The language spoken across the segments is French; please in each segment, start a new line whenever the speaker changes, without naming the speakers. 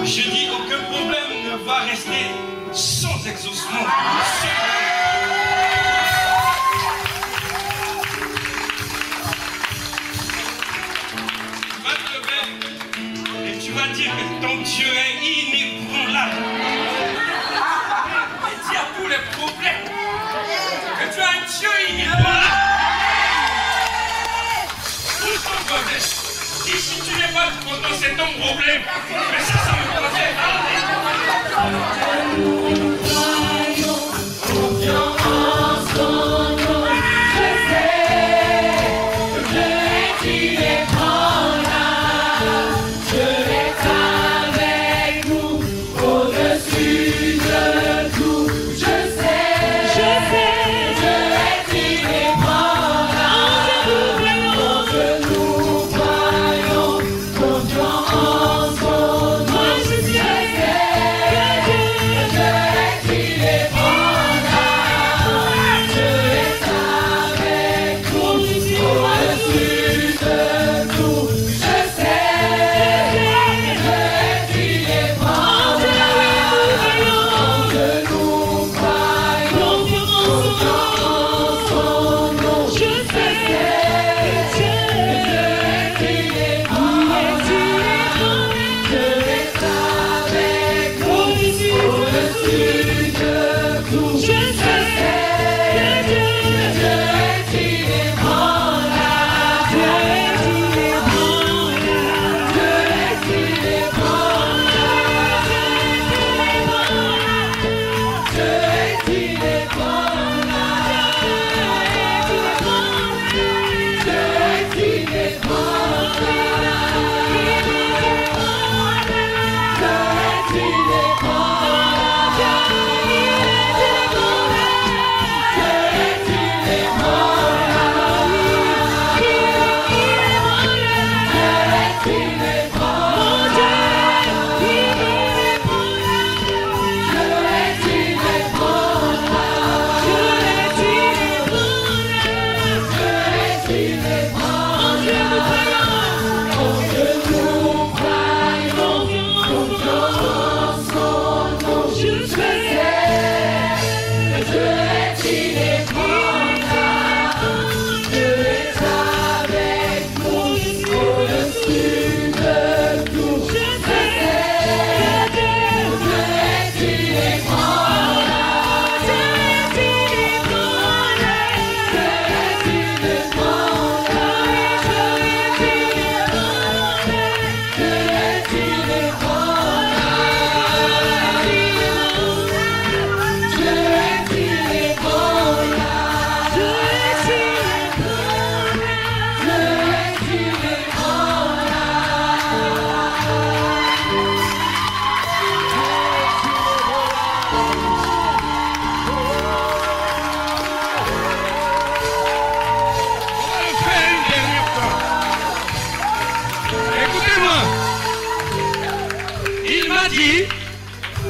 Je dis aucun problème ne va rester sans exaucement. Tu vas te lever et tu vas dire que ton Dieu est inébranlable. Et dis à tous les problèmes que tu as un Dieu inébranlable. Pousse ton côté. Si tu n'es pas content, c'est ton problème. Mais ça me concerne.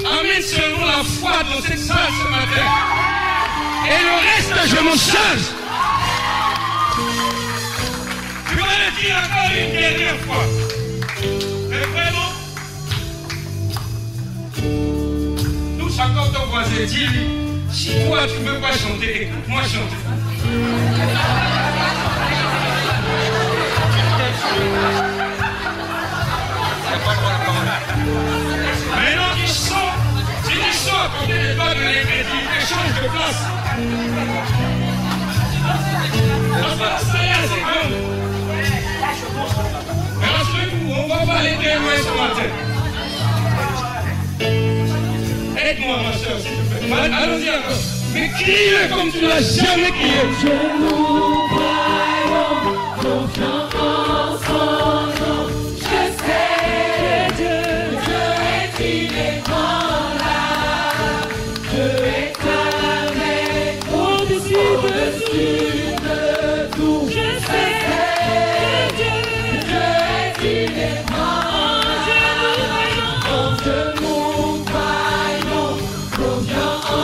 Amène selon la foi dans cette salle ce matin. Et le reste, je m'en charge. Tu vas le dire encore une dernière fois. Mais vraiment, touche encore ton voisin. Dis-lui, si toi tu ne veux pas chanter, écoute-moi chanter. Maintenant, tu sens, si tu sens à côté de toi de l'incrédulité, change de place. Ça y est, c'est bon. Mais rassurez-vous, on ne va pas aller très loin ce matin. Aide-moi, ma soeur, s'il te plaît. Allons-y encore. Mais crie-le comme tu ne l'as jamais crié.
Je nous croyons, confiants en son nom. Je sais que Dieu est inébranlable. Dieu est avec, au-dessus de tout. Je sais que Dieu est inébranlable. En Dieu nous croyons, confiants en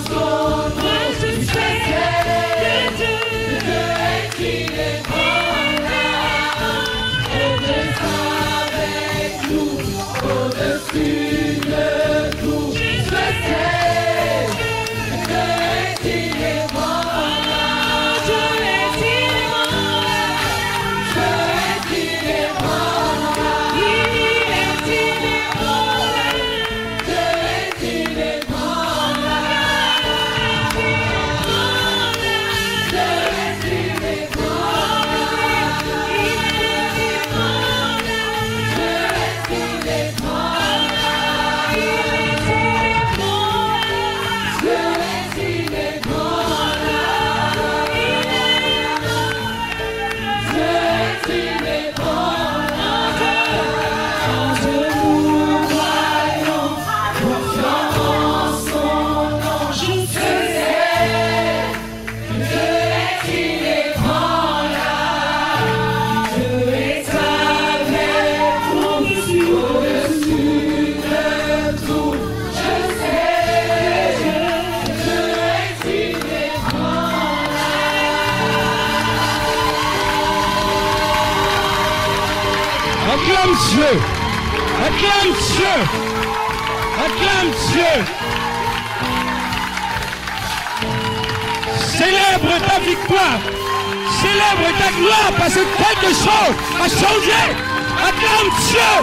son nom. Je sais que Dieu est inébranlable. Et Dieu est avec nous. au-dessus de tout. Je sais que est-il ébranlé. Je est-il ébranlé. Il est-il ébranlé. Je est-il ébranlé. Je est-il
Acclame Dieu. Acclame Dieu. Acclame Dieu. Célèbre ta victoire. Célèbre ta gloire parce que quelque chose a changé. Acclame Dieu.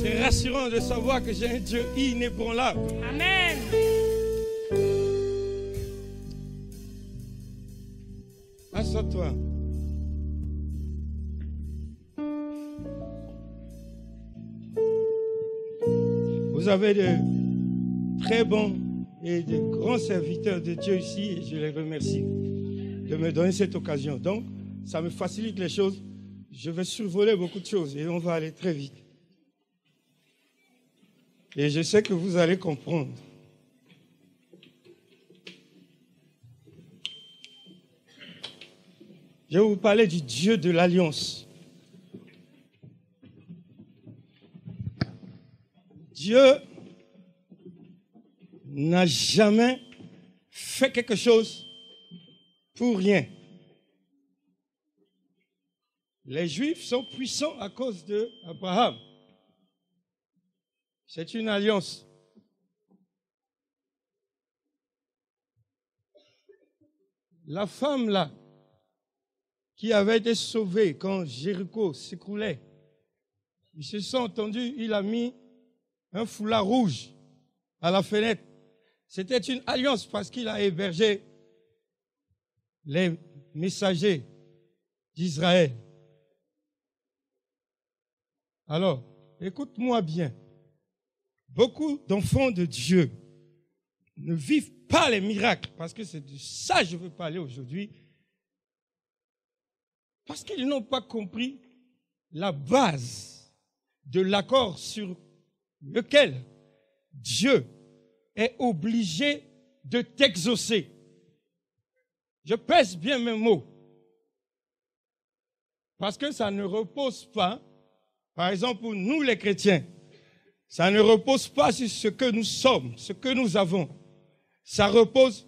C'est rassurant de savoir que j'ai un Dieu inébranlable.
Amen.
Assois-toi. Vous avez de très bons et de grands serviteurs de Dieu ici et je les remercie de me donner cette occasion. Donc, ça me facilite les choses. Je vais survoler beaucoup de choses et on va aller très vite. Et je sais que vous allez comprendre. Je vais vous parler du Dieu de l'Alliance. Dieu n'a jamais fait quelque chose pour rien. Les Juifs sont puissants à cause d'Abraham. C'est une alliance. La femme là, qui avait été sauvée quand Jéricho s'écroulait, ils se sont entendus, il a mis un foulard rouge à la fenêtre. C'était une alliance parce qu'il a hébergé les messagers d'Israël. Alors, écoute-moi bien. Beaucoup d'enfants de Dieu ne vivent pas les miracles, parce que c'est de ça que je veux parler aujourd'hui, parce qu'ils n'ont pas compris la base de l'accord sur lequel Dieu est obligé de t'exaucer. Je pèse bien mes mots, parce que ça ne repose pas, par exemple pour nous les chrétiens, ça ne repose pas sur ce que nous sommes, ce que nous avons. Ça repose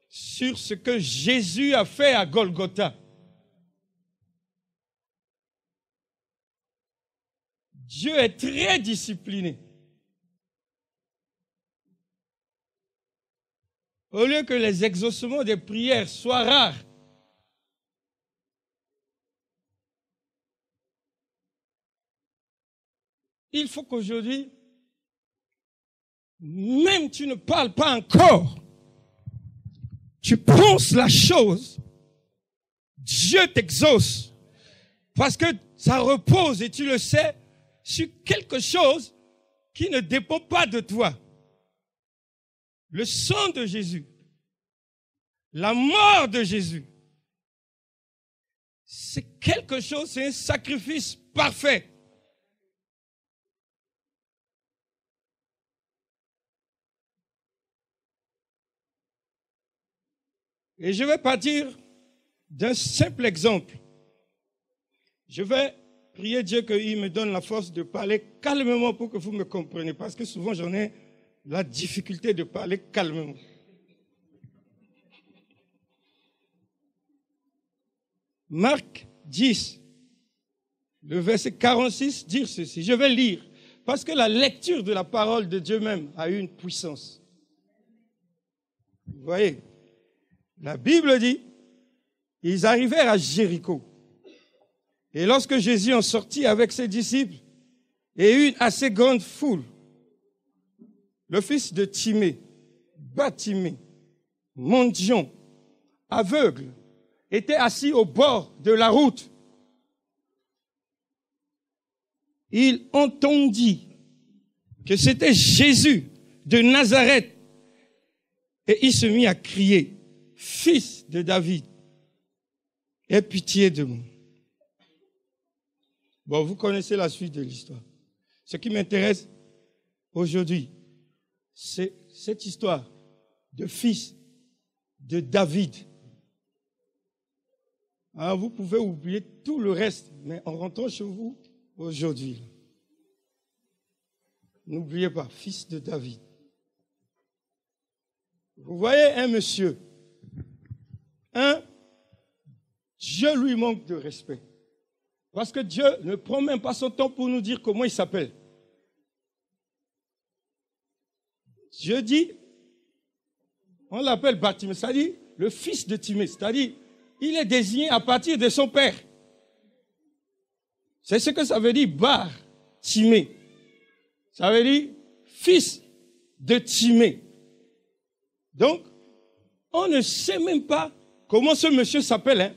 sur ce que Jésus a fait à Golgotha. Dieu est très discipliné. Au lieu que les exaucements des prières soient rares, il faut qu'aujourd'hui, même tu ne parles pas encore, tu penses la chose, Dieu t'exauce, parce que ça repose, et tu le sais, sur quelque chose qui ne dépend pas de toi. Le sang de Jésus, la mort de Jésus, c'est quelque chose, c'est un sacrifice parfait. Et je vais partir d'un simple exemple. Je vais priez Dieu qu'il me donne la force de parler calmement pour que vous me compreniez. Parce que souvent, j'en ai la difficulté de parler calmement. Marc 10, le verset 46, dit ceci. Je vais lire. Parce que la lecture de la parole de Dieu même a une puissance. Vous voyez, la Bible dit, ils arrivèrent à Jéricho. Et lorsque Jésus en sortit avec ses disciples et une assez grande foule, le fils de Timée, Bartimée, mendiant, aveugle, était assis au bord de la route. Il entendit que c'était Jésus de Nazareth et il se mit à crier, « Fils de David, aie pitié de moi. » Bon, vous connaissez la suite de l'histoire. Ce qui m'intéresse aujourd'hui, c'est cette histoire de fils de David. Alors vous pouvez oublier tout le reste, mais en rentrant chez vous aujourd'hui, n'oubliez pas, fils de David. Vous voyez un monsieur, Dieu lui manque de respect. Parce que Dieu ne prend même pas son temps pour nous dire comment il s'appelle. Dieu dit, on l'appelle Bartimée, c'est-à-dire le fils de Timée, c'est-à-dire il est désigné à partir de son père. C'est ce que ça veut dire, Bartimée. Ça veut dire fils de Timée. Donc, on ne sait même pas comment ce monsieur s'appelle. Hein?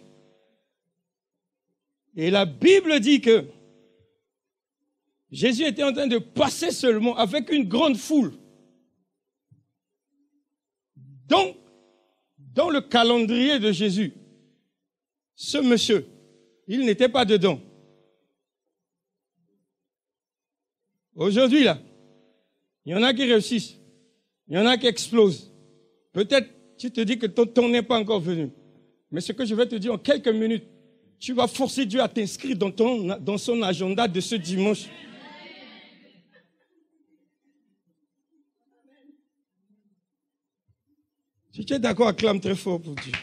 Et la Bible dit que Jésus était en train de passer seulement avec une grande foule. Donc, dans le calendrier de Jésus, ce monsieur, il n'était pas dedans. Aujourd'hui, là, il y en a qui réussissent, il y en a qui explosent. Peut-être tu te dis que ton temps n'est pas encore venu. Mais ce que je vais te dire en quelques minutes, tu vas forcer Dieu à t'inscrire dans son agenda de ce dimanche. Si tu es d'accord, acclame très fort pour Dieu.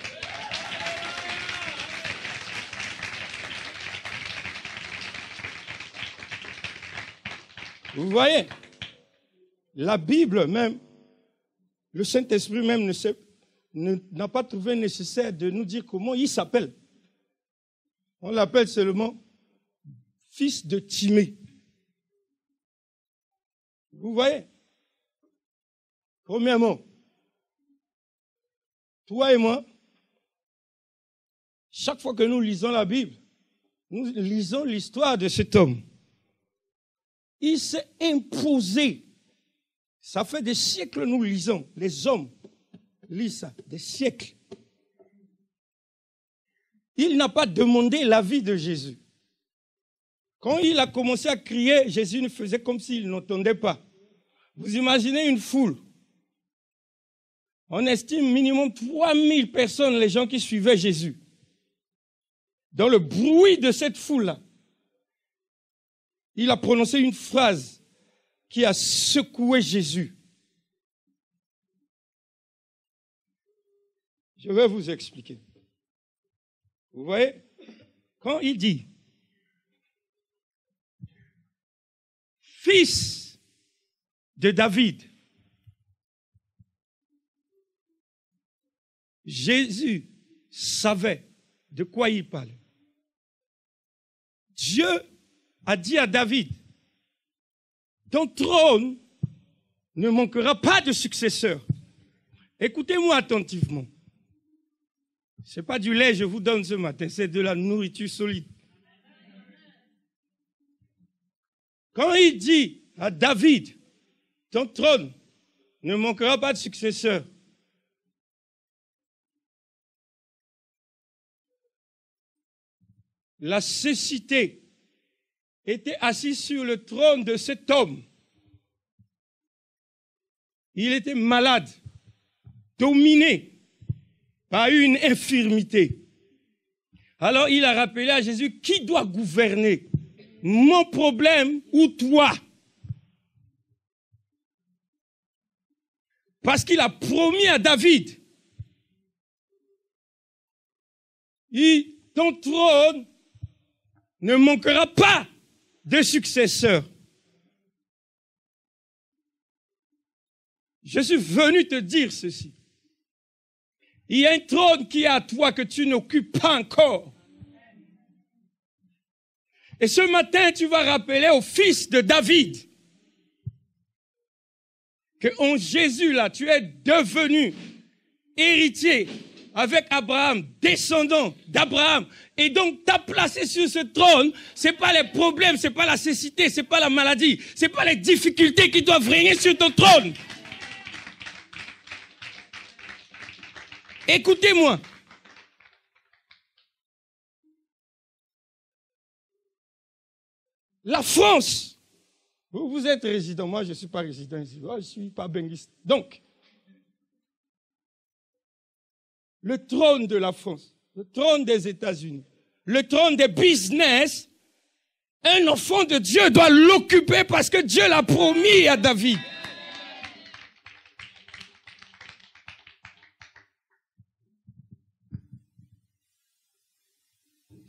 Vous voyez, la Bible même, le Saint-Esprit même n'a pas trouvé nécessaire de nous dire comment il s'appelle. On l'appelle seulement fils de Timée. Vous voyez? Premièrement, toi et moi, chaque fois que nous lisons la Bible, nous lisons l'histoire de cet homme. Il s'est imposé. Ça fait des siècles nous lisons. Les hommes lisent ça, des siècles. Il n'a pas demandé l'avis de Jésus. Quand il a commencé à crier, Jésus ne faisait comme s'il n'entendait pas. Vous imaginez une foule. On estime minimum 3000 personnes, les gens qui suivaient Jésus. Dans le bruit de cette foule-là, il a prononcé une phrase qui a secoué Jésus. Je vais vous expliquer. Vous voyez, quand il dit « Fils de David », Jésus savait de quoi il parlait. Dieu a dit à David, ton trône ne manquera pas de successeur. Écoutez-moi attentivement. Ce n'est pas du lait que je vous donne ce matin, c'est de la nourriture solide. Quand il dit à David, ton trône ne manquera pas de successeur, la cécité était assise sur le trône de cet homme. Il était malade, dominé par une infirmité. Alors il a rappelé à Jésus qui doit gouverner. mon problème ou toi. Parce qu'il a promis à David, ton trône ne manquera pas de successeurs. Je suis venu te dire ceci. Il y a un trône qui est à toi que tu n'occupes pas encore. Et ce matin, tu vas rappeler au fils de David que en Jésus, là, tu es devenu héritier avec Abraham, descendant d'Abraham. Et donc, t'as placé sur ce trône, c'est pas les problèmes, c'est pas la cécité, c'est pas la maladie, c'est pas les difficultés qui doivent régner sur ton trône. Écoutez-moi. La France, vous êtes résident, moi je ne suis pas résident ici, je ne suis pas benguiste. Donc, le trône de la France, le trône des États-Unis, le trône des business, un enfant de Dieu doit l'occuper parce que Dieu l'a promis à David.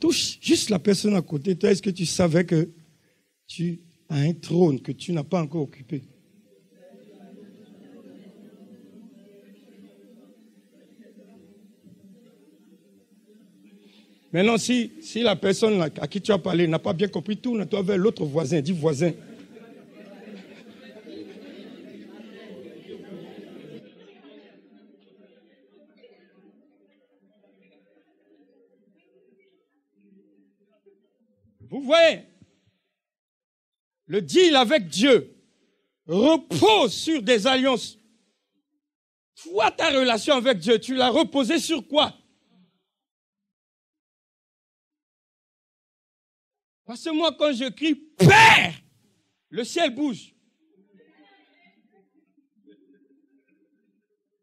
Touche juste la personne à côté de toi. Est-ce que tu savais que tu as un trône que tu n'as pas encore occupé? Maintenant, si la personne à qui tu as parlé n'a pas bien compris, tourne-toi vers l'autre voisin. Dis voisin. Vous voyez, le deal avec Dieu repose sur des alliances. Toi, ta relation avec Dieu, tu l'as reposée sur quoi? Parce que moi, quand je crie « Père », le ciel bouge.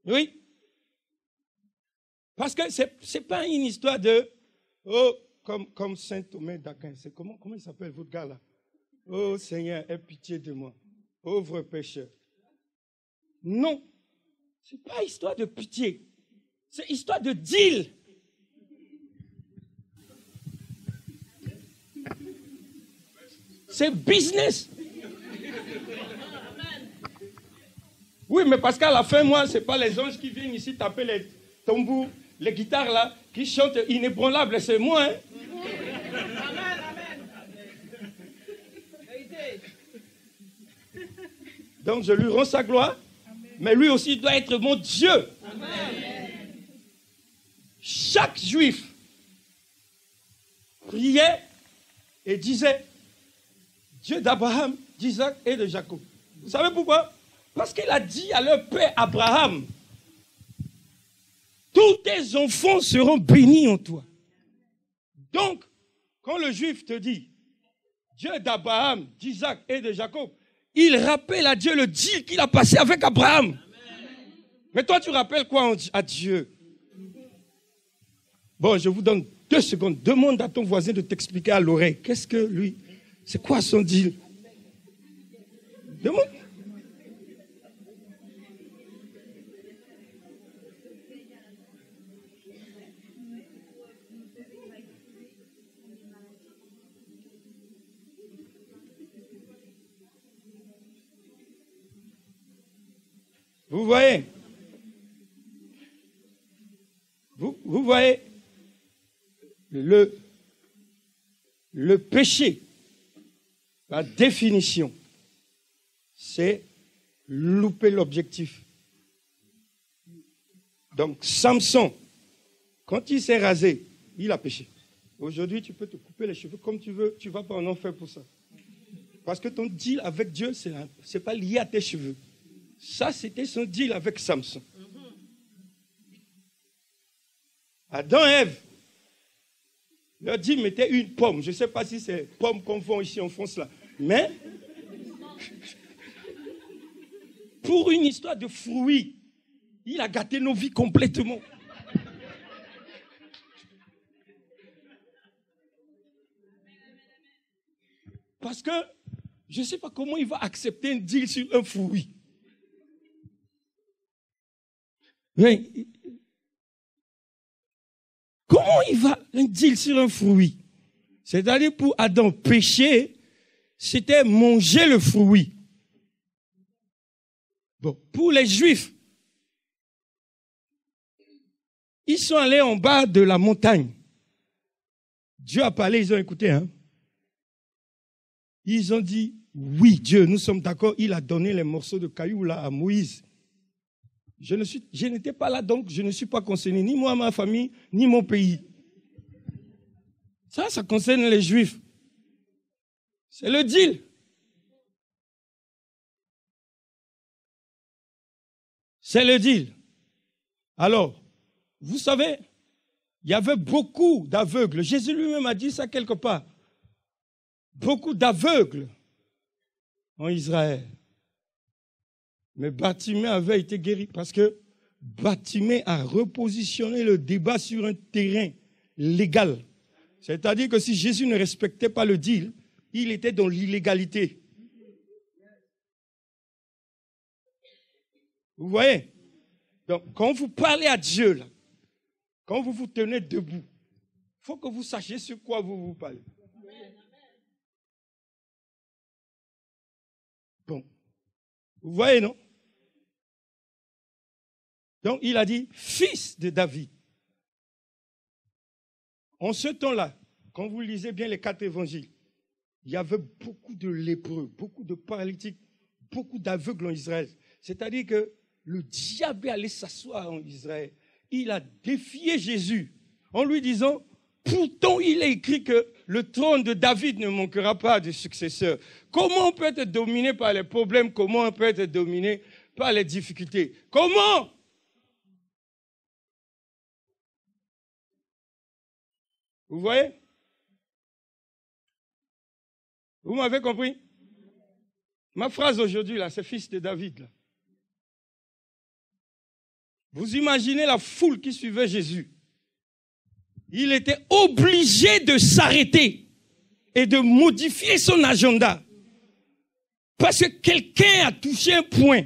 Oui. Parce que c'est pas une histoire de « Oh ». Comme Saint Thomas d'Aquin. C'est comment il s'appelle votre gars là? Oh Seigneur, aie pitié de moi, pauvre pécheur. Non, c'est pas histoire de pitié, c'est histoire de deal. C'est business. Oui, mais parce qu'à la fin, moi, c'est pas les anges qui viennent ici taper les tambours, les guitares là, qui chantent inébranlables, c'est moi, hein. Donc je lui rends sa gloire, mais lui aussi doit être mon Dieu. Amen. Chaque juif priait et disait Dieu d'Abraham, d'Isaac et de Jacob. Vous savez pourquoi? Parce qu'il a dit à leur père Abraham, tous tes enfants seront bénis en toi. Donc, quand le juif te dit Dieu d'Abraham, d'Isaac et de Jacob, il rappelle à Dieu le deal qu'il a passé avec Abraham. Amen. Mais toi, tu rappelles quoi à Dieu? Bon, je vous donne 2 secondes. Demande à ton voisin de t'expliquer à l'oreille. Qu'est-ce que lui, c'est quoi son deal? Demande. Vous voyez? Vous voyez? Le péché, la définition, c'est louper l'objectif. Donc, Samson, quand il s'est rasé, il a péché. Aujourd'hui, tu peux te couper les cheveux comme tu veux, tu ne vas pas en enfer pour ça. Parce que ton deal avec Dieu, ce n'est pas lié à tes cheveux. Ça, c'était son deal avec Samson. Adam et Ève leur dit, mettez une pomme. Je ne sais pas si c'est pomme qu'on vend ici en France là. Mais, pour une histoire de fruits, il a gâté nos vies complètement. que je ne sais pas comment il va accepter un deal sur un fruit. Mais, comment il va un deal sur un fruit? C'est-à-dire pour Adam, pécher, c'était manger le fruit. Bon, pour les Juifs, ils sont allés en bas de la montagne. Dieu a parlé, ils ont écouté. Hein? Ils ont dit, oui, Dieu, nous sommes d'accord. Il a donné les morceaux de cailloux là à Moïse. Je n'étais pas là, donc je ne suis pas concerné, ni moi, ma famille, ni mon pays. Ça concerne les Juifs. C'est le deal. C'est le deal. Alors, vous savez, il y avait beaucoup d'aveugles. Jésus lui-même a dit ça quelque part. Beaucoup d'aveugles en Israël. Mais Bartimée avait été guéri parce que Bartimée a repositionné le débat sur un terrain légal. C'est-à-dire que si Jésus ne respectait pas le deal, il était dans l'illégalité. Vous voyez? Donc, quand vous parlez à Dieu, là, quand vous vous tenez debout, il faut que vous sachiez sur quoi vous vous parlez. Bon. Vous voyez, non? Donc, il a dit, fils de David. En ce temps-là, quand vous lisez bien les 4 évangiles, il y avait beaucoup de lépreux, beaucoup de paralytiques, beaucoup d'aveugles en Israël. C'est-à-dire que le diable est allé s'asseoir en Israël. Il a défié Jésus en lui disant, pourtant il est écrit que le trône de David ne manquera pas de successeur. Comment on peut être dominé par les problèmes? Comment on peut être dominé par les difficultés? Comment? Vous voyez? Vous m'avez compris? Ma phrase aujourd'hui, là, c'est fils de David. Là. Vous imaginez la foule qui suivait Jésus. Il était obligé de s'arrêter et de modifier son agenda. Parce que quelqu'un a touché un point.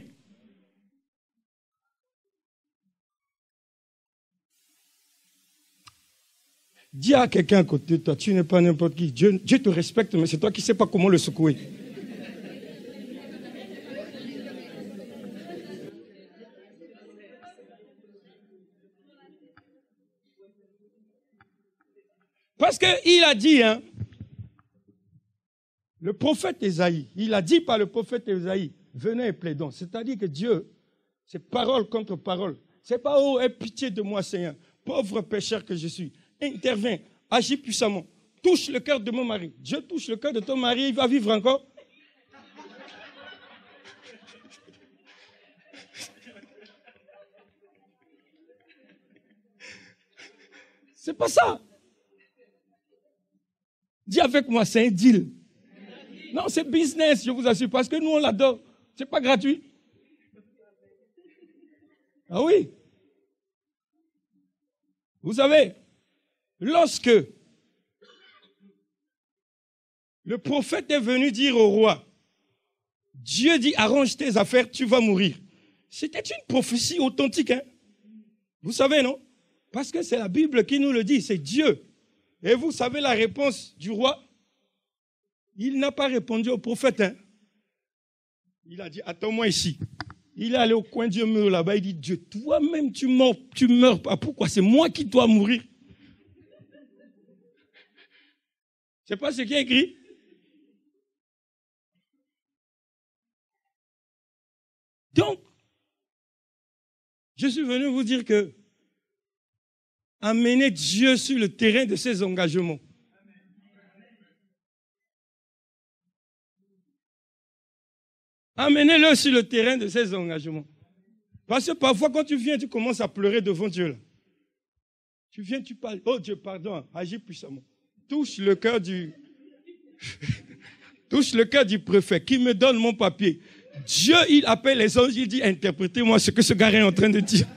Dis à quelqu'un à côté de toi, tu n'es pas n'importe qui. Dieu te respecte, mais c'est toi qui ne sais pas comment le secouer. Parce qu'il a dit, hein, le prophète Ésaïe, il a dit par le prophète Ésaïe, venez et plaidons. C'est-à-dire que Dieu, c'est parole contre parole. C'est pas, oh, aie pitié de moi, Seigneur, pauvre pécheur que je suis. Interviens, agis puissamment, touche le cœur de mon mari. Dieu touche le cœur de ton mari, il va vivre encore. C'est pas ça. Dis avec moi, c'est un deal. Non, c'est business, je vous assure, parce que nous, on l'adore. C'est pas gratuit. Ah oui. Vous savez, lorsque le prophète est venu dire au roi, Dieu dit, arrange tes affaires, tu vas mourir. C'était une prophétie authentique. Hein? Vous savez, non? Parce que c'est la Bible qui nous le dit, c'est Dieu. Et vous savez la réponse du roi? Il n'a pas répondu au prophète. Hein? Il a dit, attends-moi ici. Il est allé au coin du mur là-bas, il dit, Dieu, toi-même tu meurs pas. Pourquoi? C'est moi qui dois mourir. C'est pas ce qui est écrit. Donc, je suis venu vous dire que amenez Dieu sur le terrain de ses engagements. Amenez-le sur le terrain de ses engagements. Parce que parfois, quand tu viens, tu commences à pleurer devant Dieu. Là. Tu viens, tu parles. Oh Dieu, pardon, agis puissamment. Touche le cœur du... touche le cœur du préfet qui me donne mon papier. Dieu, il appelle les anges, il dit, interprétez-moi ce que ce gars est en train de dire.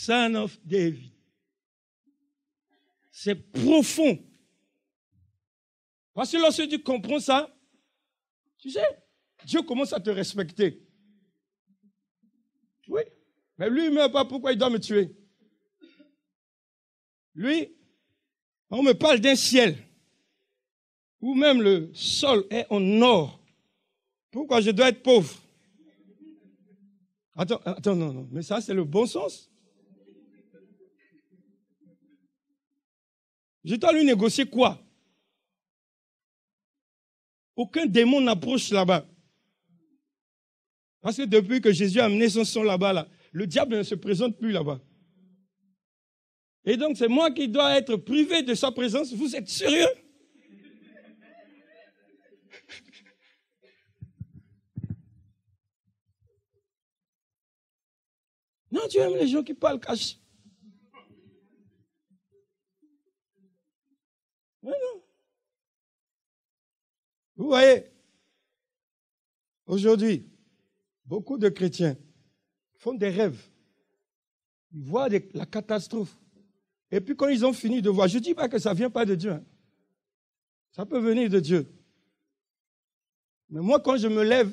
Son of David. C'est profond. Parce que lorsque tu comprends ça, tu sais, Dieu commence à te respecter. Oui. Mais lui, il ne meurt pas, pourquoi il doit me tuer? Lui, on me parle d'un ciel où même le sol est en or. Pourquoi je dois être pauvre? Attends, non, mais ça, c'est le bon sens. Je dois lui négocier quoi? Aucun démon n'approche là-bas. Parce que depuis que Jésus a amené son sang là-bas, là, le diable ne se présente plus là-bas. Et donc, c'est moi qui dois être privé de sa présence. Vous êtes sérieux? Non, tu aimes les gens qui parlent cash. Mais non. Vous voyez, aujourd'hui, beaucoup de chrétiens font des rêves. Ils voient la catastrophe. Et puis quand ils ont fini de voir, je ne dis pas que ça ne vient pas de Dieu. Hein. Ça peut venir de Dieu. Mais moi, quand je me lève,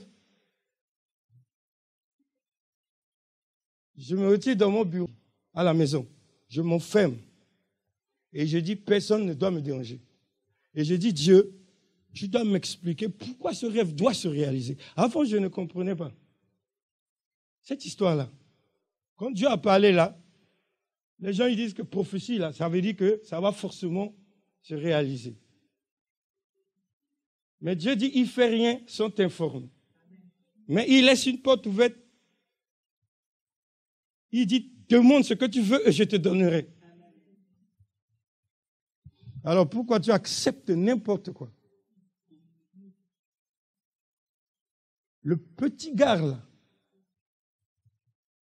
je me retire dans mon bureau, à la maison. Je m'enferme. Et je dis, personne ne doit me déranger. Et je dis, Dieu, tu dois m'expliquer pourquoi ce rêve doit se réaliser. Avant, je ne comprenais pas. Cette histoire-là, quand Dieu a parlé là, les gens ils disent que prophétie, là, ça veut dire que ça va forcément se réaliser. Mais Dieu dit, il ne fait rien sans t'informer. Mais il laisse une porte ouverte. Il dit, demande ce que tu veux et je te donnerai. Alors pourquoi tu acceptes n'importe quoi? Le petit gars là,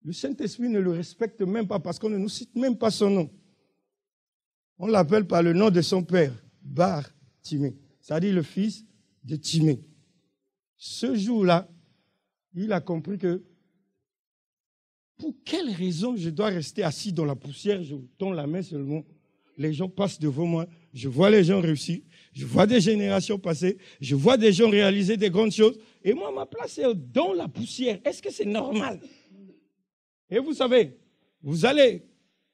le Saint-Esprit ne le respecte même pas parce qu'on ne nous cite même pas son nom. On l'appelle par le nom de son père, Bar-Timée, c'est-à-dire le fils de Timée. Ce jour-là, il a compris que pour quelle raison je dois rester assis dans la poussière, je tends la main seulement, les gens passent devant moi, je vois les gens réussir, je vois des générations passer, je vois des gens réaliser des grandes choses, et moi, ma place est dans la poussière. Est-ce que c'est normal? Et vous savez, vous allez,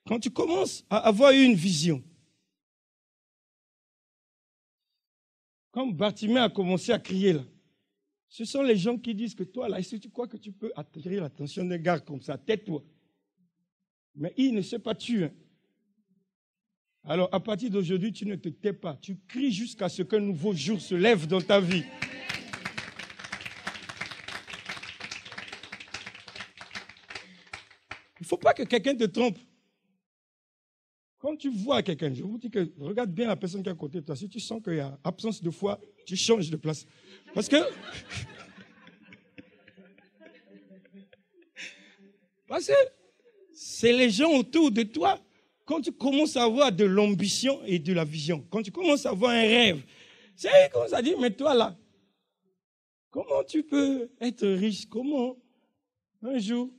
quand tu commences à avoir une vision, comme Bartimée a commencé à crier là, ce sont les gens qui disent que toi là, est-ce que tu crois que tu peux attirer l'attention d'un gars comme ça? Tais-toi. Mais il ne sait pas tuer. Alors, à partir d'aujourd'hui, tu ne te tais pas. Tu cries jusqu'à ce qu'un nouveau jour se lève dans ta vie. Il ne faut pas que quelqu'un te trompe. Quand tu vois quelqu'un, je vous dis que regarde bien la personne qui est à côté de toi. Si tu sens qu'il y a absence de foi, tu changes de place. Parce que c'est les gens autour de toi. Quand tu commences à avoir de l'ambition et de la vision, quand tu commences à avoir un rêve, c'est comme ça dit, mais toi là, comment tu peux être riche? Comment un jour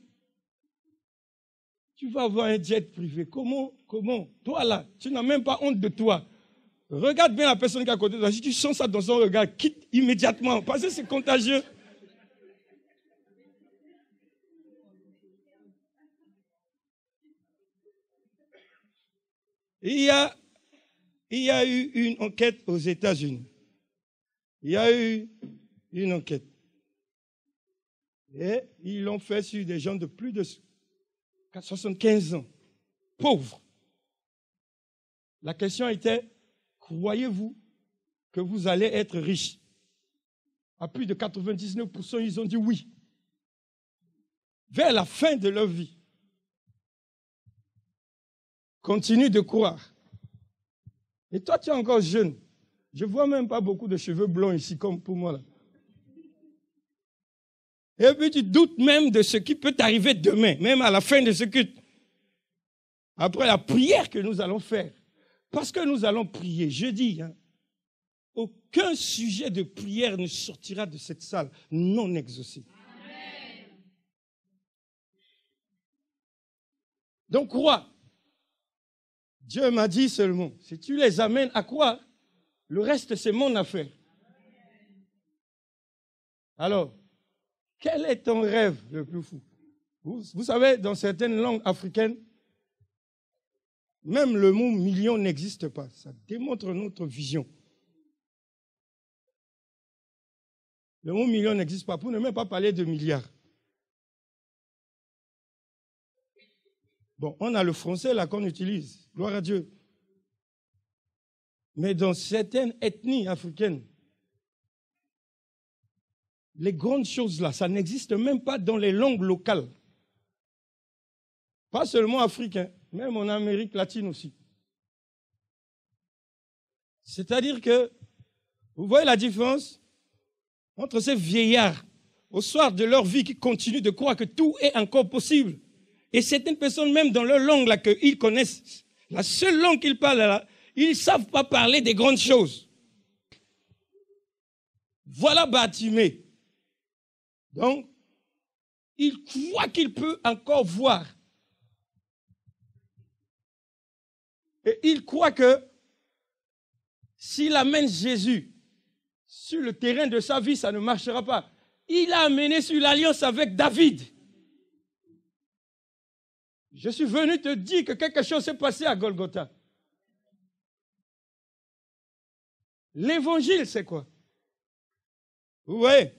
tu vas avoir un jet privé? Comment? Toi là, tu n'as même pas honte de toi. Regarde bien la personne qui est à côté de toi. Si tu sens ça dans son regard, quitte immédiatement, parce que c'est contagieux. Il y a eu une enquête aux États-Unis. Il y a eu une enquête. Et ils l'ont fait sur des gens de plus de 75 ans, pauvres. La question était, croyez-vous que vous allez être riche? À plus de 99%, ils ont dit oui. Vers la fin de leur vie. Continue de croire. Et toi, tu es encore jeune. Je ne vois même pas beaucoup de cheveux blonds ici, comme pour moi là. Et puis tu doutes même de ce qui peut t'arriver demain, même à la fin de ce culte. Après la prière que nous allons faire. Parce que nous allons prier, je dis, aucun sujet de prière ne sortira de cette salle non exaucé. Donc crois. Dieu m'a dit seulement, si tu les amènes à croire, le reste c'est mon affaire. Alors, quel est ton rêve le plus fou? Vous savez, dans certaines langues africaines, même le mot million n'existe pas. Ça démontre notre vision. Le mot million n'existe pas. Pour ne même pas parler de milliards. Bon, on a le français là qu'on utilise. Gloire à Dieu. Mais dans certaines ethnies africaines, les grandes choses là, ça n'existe même pas dans les langues locales. Pas seulement africain, même en Amérique latine aussi. C'est-à-dire que, vous voyez la différence entre ces vieillards, au soir de leur vie, qui continuent de croire que tout est encore possible. Et certaines personnes, même dans leur langue là, qu'ils connaissent, la seule langue qu'ils parlent là, ils ne savent pas parler des grandes choses. Voilà Bartimée. Donc, il croit qu'il peut encore voir. Et il croit que s'il amène Jésus sur le terrain de sa vie, ça ne marchera pas. Il a amené sur l'alliance avec David. Je suis venu te dire que quelque chose s'est passé à Golgotha. L'évangile, c'est quoi? Vous voyez,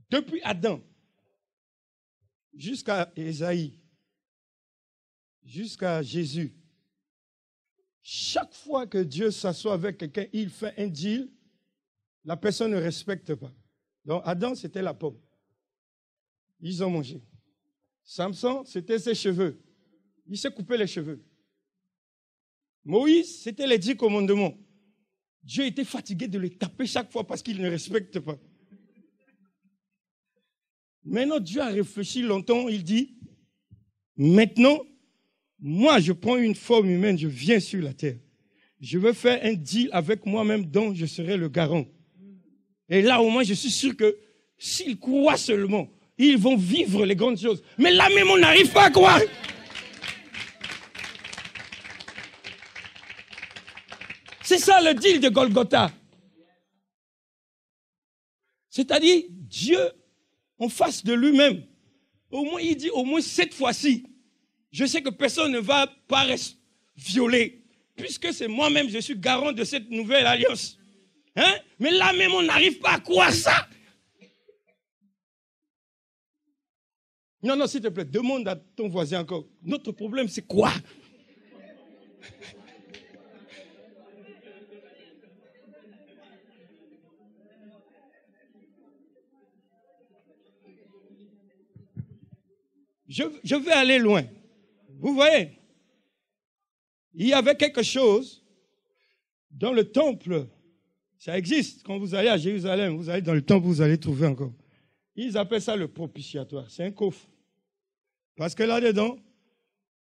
depuis Adam jusqu'à Ésaïe, jusqu'à Jésus, chaque fois que Dieu s'assoit avec quelqu'un, il fait un deal, la personne ne respecte pas. Donc Adam, c'était la pomme. Ils ont mangé. Samson, c'était ses cheveux. Il s'est coupé les cheveux. Moïse, c'était les 10 commandements. Dieu était fatigué de les taper chaque fois parce qu'il ne respecte pas. Maintenant, Dieu a réfléchi longtemps, il dit, maintenant, moi, je prends une forme humaine, je viens sur la terre. Je veux faire un deal avec moi-même dont je serai le garant. Et là, au moins, je suis sûr que s'ils croient seulement, ils vont vivre les grandes choses. Mais là même, on n'arrive pas à croire. C'est ça le deal de Golgotha. C'est-à-dire, Dieu, en face de lui-même, au moins, il dit, au moins cette fois-ci, je sais que personne ne va pas violer, puisque c'est moi-même, je suis garant de cette nouvelle alliance. Hein? Mais là même, on n'arrive pas à croire ça. Non, non, s'il te plaît, demande à ton voisin encore. Notre problème, c'est quoi? Je vais aller loin. Vous voyez, il y avait quelque chose dans le temple. Ça existe. Quand vous allez à Jérusalem, vous allez dans le temple, vous allez trouver encore. Ils appellent ça le propitiatoire. C'est un coffre. Parce que là-dedans,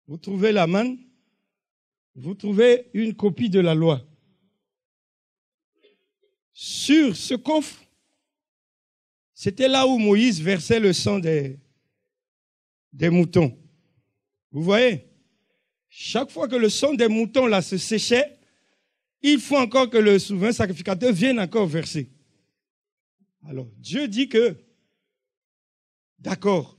vous trouvez la manne, vous trouvez une copie de la loi. Sur ce coffre, c'était là où Moïse versait le sang des moutons. Vous voyez? Chaque fois que le sang des moutons là se séchait, il faut encore que le souverain sacrificateur vienne encore verser. Alors, Dieu dit que, d'accord,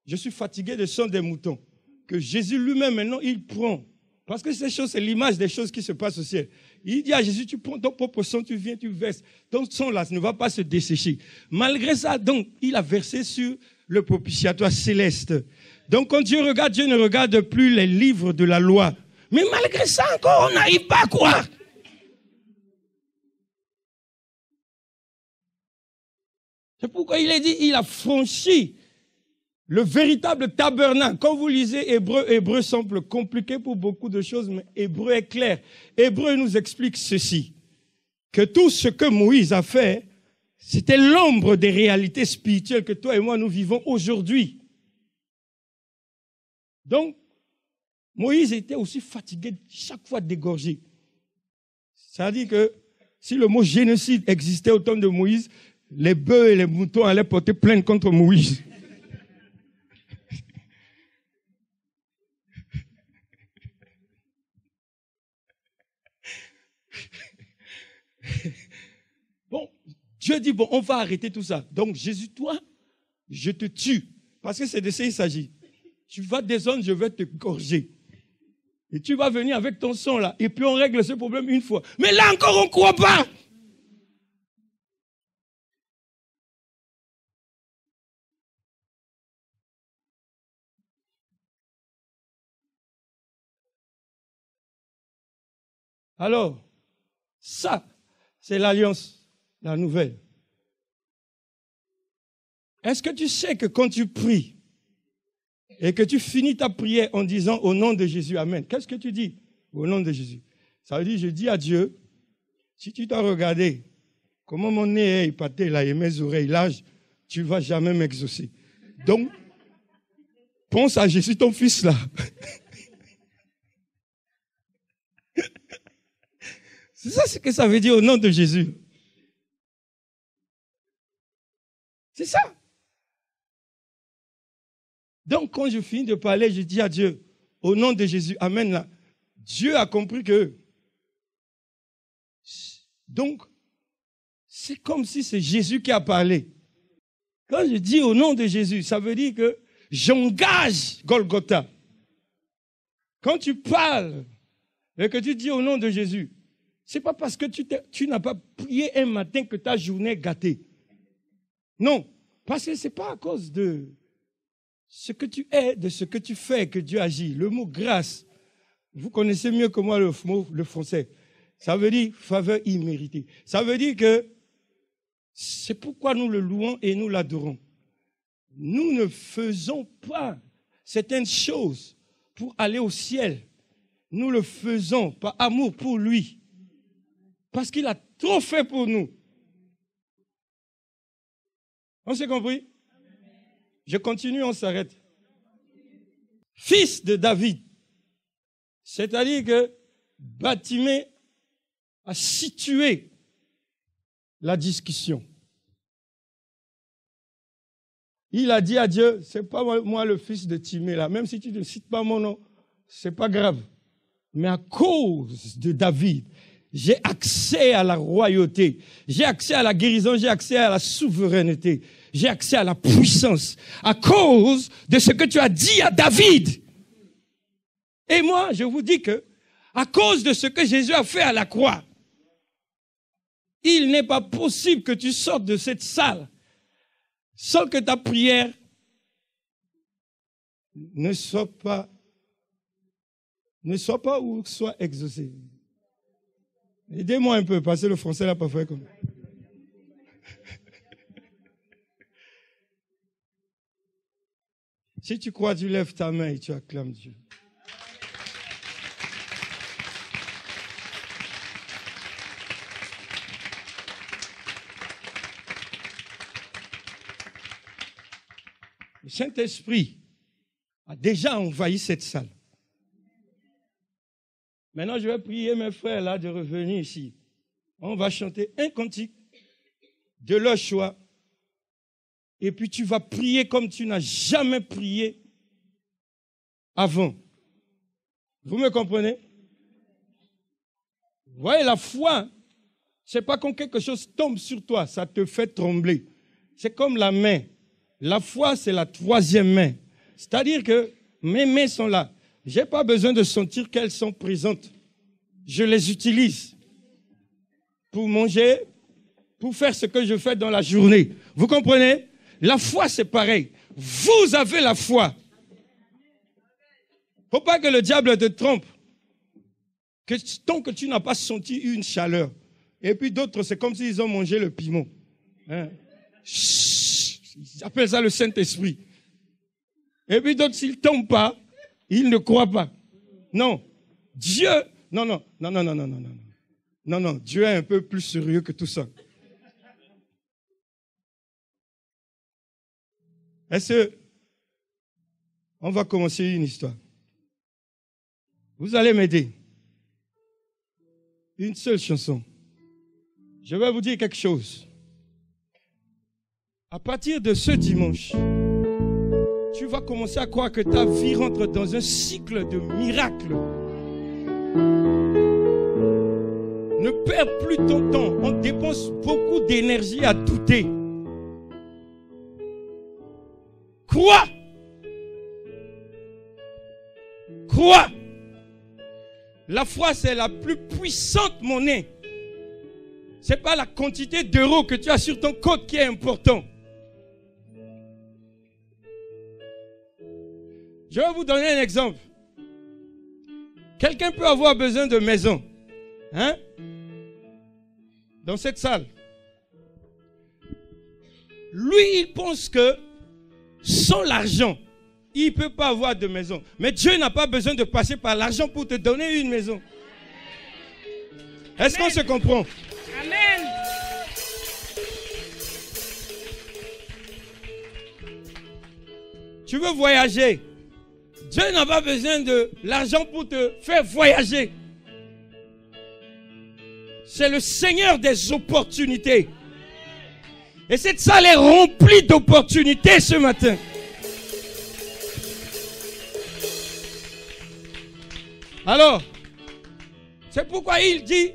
je suis fatigué du sang des moutons, que Jésus lui-même maintenant, il prend. Parce que ces choses, c'est l'image des choses qui se passent au ciel. Il dit à Jésus, tu prends ton propre sang, tu viens, tu verses. Ton sang là ne va pas se dessécher. Malgré ça, donc, il a versé sur le propitiatoire céleste. Donc, quand Dieu regarde, Dieu ne regarde plus les livres de la loi. Mais malgré ça, encore, on n'arrive pas à croire. C'est pourquoi il est dit, il a franchi le véritable tabernacle. Quand vous lisez Hébreu semble compliqué pour beaucoup de choses, mais Hébreu est clair. Hébreu nous explique ceci, que tout ce que Moïse a fait, c'était l'ombre des réalités spirituelles que toi et moi nous vivons aujourd'hui. Donc, Moïse était aussi fatigué chaque fois d'égorger. C'est-à-dire que si le mot génocide existait au temps de Moïse, les bœufs et les moutons allaient porter plainte contre Moïse. Dieu dit, bon, on va arrêter tout ça. Donc Jésus, toi, je te tue. Parce que c'est de ça qu'il s'agit. Tu vas descendre, je vais te gorger. Et tu vas venir avec ton sang là. Et puis on règle ce problème une fois. Mais là encore, on ne croit pas. Alors, ça, c'est l'alliance, la nouvelle. Est-ce que tu sais que quand tu pries et que tu finis ta prière en disant au nom de Jésus, Amen, qu'est-ce que tu dis au nom de Jésus? Ça veut dire, je dis à Dieu, si tu dois regarder comment mon nez est épaté là et mes oreilles larges, tu ne vas jamais m'exaucer. Donc, pense à Jésus, ton fils là. C'est ça ce que ça veut dire au nom de Jésus. C'est ça. Donc, quand je finis de parler, je dis à Dieu, au nom de Jésus, Amen là. Dieu a compris que... Donc, c'est comme si c'est Jésus qui a parlé. Quand je dis au nom de Jésus, ça veut dire que j'engage Golgotha. Quand tu parles et que tu dis au nom de Jésus, c'est pas parce que tu n'as pas prié un matin que ta journée est gâtée. Non, parce que c'est pas à cause de ce que tu es, de ce que tu fais que Dieu agit. Le mot grâce, vous connaissez mieux que moi le français. Ça veut dire faveur imméritée. Ça veut dire que c'est pourquoi nous le louons et nous l'adorons. Nous ne faisons pas certaines choses pour aller au ciel. Nous le faisons par amour pour lui. Parce qu'il a trop fait pour nous. On s'est compris? Je continue, on s'arrête. Fils de David. C'est-à-dire que Bartimée a situé la discussion. Il a dit à Dieu, c'est pas moi le fils de Timée là, même si tu ne cites pas mon nom, c'est pas grave. Mais à cause de David, j'ai accès à la royauté, j'ai accès à la guérison, j'ai accès à la souveraineté, j'ai accès à la puissance, à cause de ce que tu as dit à David. Et moi, je vous dis que, à cause de ce que Jésus a fait à la croix, il n'est pas possible que tu sortes de cette salle sans que ta prière ne soit pas ou soit exaucée. Aidez-moi un peu, parce que le français n'a pas fait comme ça. Si tu crois, tu lèves ta main et tu acclames Dieu. Le Saint-Esprit a déjà envahi cette salle. Maintenant, je vais prier mes frères là de revenir ici. On va chanter un cantique de leur choix. Et puis tu vas prier comme tu n'as jamais prié avant. Vous me comprenez? Vous voyez, la foi, c'est pas quand quelque chose tombe sur toi, ça te fait trembler. C'est comme la main. La foi, c'est la troisième main. C'est-à-dire que mes mains sont là. Je n'ai pas besoin de sentir qu'elles sont présentes. Je les utilise pour manger, pour faire ce que je fais dans la journée. Vous comprenez? La foi, c'est pareil. Vous avez la foi. Faut pas que le diable te trompe. Tant que tu n'as pas senti une chaleur. Et puis d'autres, c'est comme s'ils ont mangé le piment. Hein? Ils appellent ça le Saint-Esprit. Et puis d'autres, s'ils ne tombent pas, ils ne croient pas. Non. Dieu, non. Dieu est un peu plus sérieux que tout ça. Est-ce que on va commencer une histoire? Vous allez m'aider. Une seule chanson. Je vais vous dire quelque chose. À partir de ce dimanche, tu vas commencer à croire que ta vie rentre dans un cycle de miracles. Ne perds plus ton temps. On dépense beaucoup d'énergie à douter. Crois. Crois. La foi, c'est la plus puissante monnaie. Ce n'est pas la quantité d'euros que tu as sur ton compte qui est important. Je vais vous donner un exemple. Quelqu'un peut avoir besoin de maison. Hein? Dans cette salle. Lui, il pense que sans l'argent, il ne peut pas avoir de maison. Mais Dieu n'a pas besoin de passer par l'argent pour te donner une maison. Est-ce qu'on se comprend?
Amen.
Tu veux voyager. Dieu n'a pas besoin de l'argent pour te faire voyager. C'est le Seigneur des opportunités. Et cette salle est remplie d'opportunités ce matin. Alors, c'est pourquoi il dit,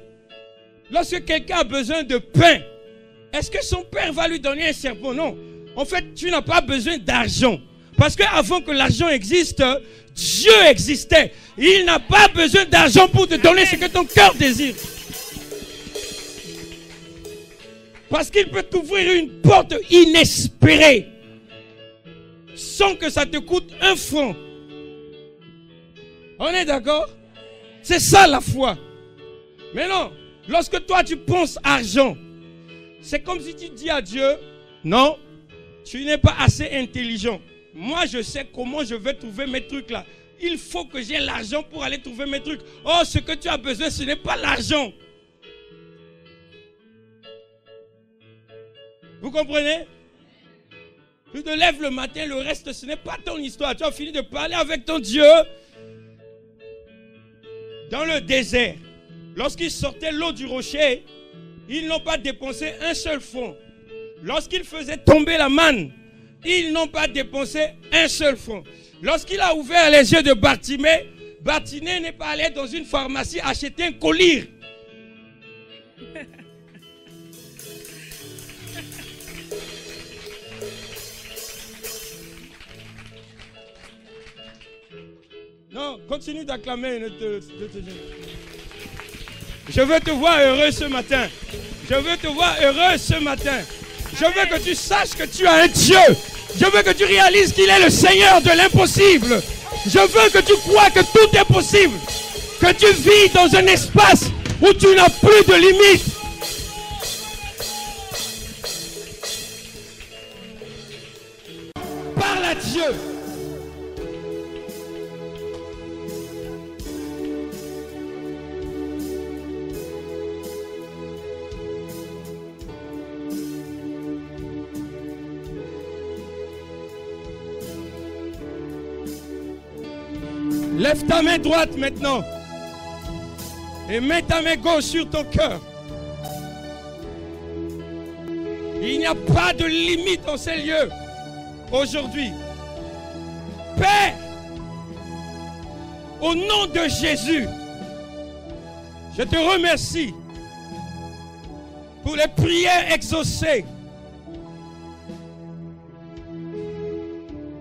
lorsque quelqu'un a besoin de pain, est-ce que son père va lui donner un serpent? Non. En fait, tu n'as pas besoin d'argent. Parce qu'avant que l'argent existe, Dieu existait. Il n'a pas besoin d'argent pour te donner ce que ton cœur désire. Parce qu'il peut t'ouvrir une porte inespérée. Sans que ça te coûte un franc. On est d'accord? C'est ça la foi. Mais non, lorsque toi tu penses argent, c'est comme si tu dis à Dieu, non, tu n'es pas assez intelligent. Moi je sais comment je vais trouver mes trucs là. Il faut que j'ai l'argent pour aller trouver mes trucs. Oh, ce que tu as besoin, ce n'est pas l'argent. Vous comprenez? Tu te lèves le matin, le reste ce n'est pas ton histoire. Tu as fini de parler avec ton Dieu. Dans le désert, lorsqu'ils sortaient l'eau du rocher, ils n'ont pas dépensé un seul franc. Lorsqu'ils faisaient tomber la manne, ils n'ont pas dépensé un seul franc. Lorsqu'il a ouvert les yeux de Bartimée, Bartimée n'est pas allé dans une pharmacie acheter un collier. Non, continue d'acclamer. Je veux te voir heureux ce matin. Je veux te voir heureux ce matin. Je veux que tu saches que tu as un Dieu. Je veux que tu réalises qu'il est le Seigneur de l'impossible. Je veux que tu crois que tout est possible. Que tu vis dans un espace où tu n'as plus de limites. Parle à Dieu. Lève ta main droite maintenant et mets ta main gauche sur ton cœur. Il n'y a pas de limite en ces lieux aujourd'hui. Père, au nom de Jésus, je te remercie pour les prières exaucées,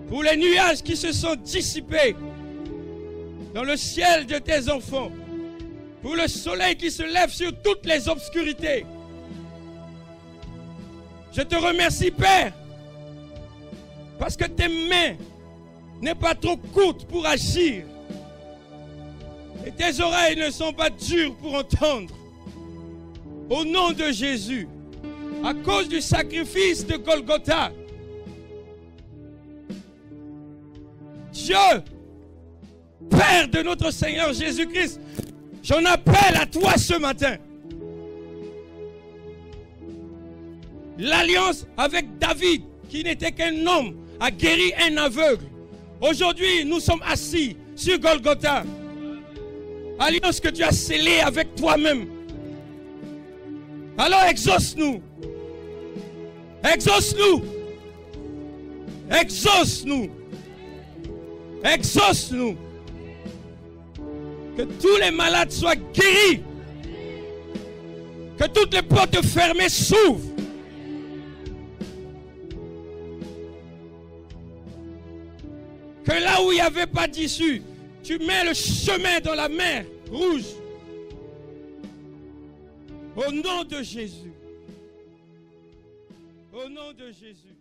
pour les nuages qui se sont dissipés dans le ciel de tes enfants, pour le soleil qui se lève sur toutes les obscurités. Je te remercie, Père, parce que tes mains n'est pas trop courtes pour agir et tes oreilles ne sont pas dures pour entendre. Au nom de Jésus, à cause du sacrifice de Golgotha, Dieu, Père de notre Seigneur Jésus-Christ, j'en appelle à toi ce matin. L'alliance avec David, qui n'était qu'un homme, a guéri un aveugle. Aujourd'hui, nous sommes assis sur Golgotha. Alliance que tu as scellée avec toi-même. Alors exauce-nous. Exauce-nous. Exauce-nous. Exauce-nous. Que tous les malades soient guéris. Que toutes les portes fermées s'ouvrent. Que là où il n'y avait pas d'issue, tu mets le chemin dans la mer rouge. Au nom de Jésus. Au nom de Jésus.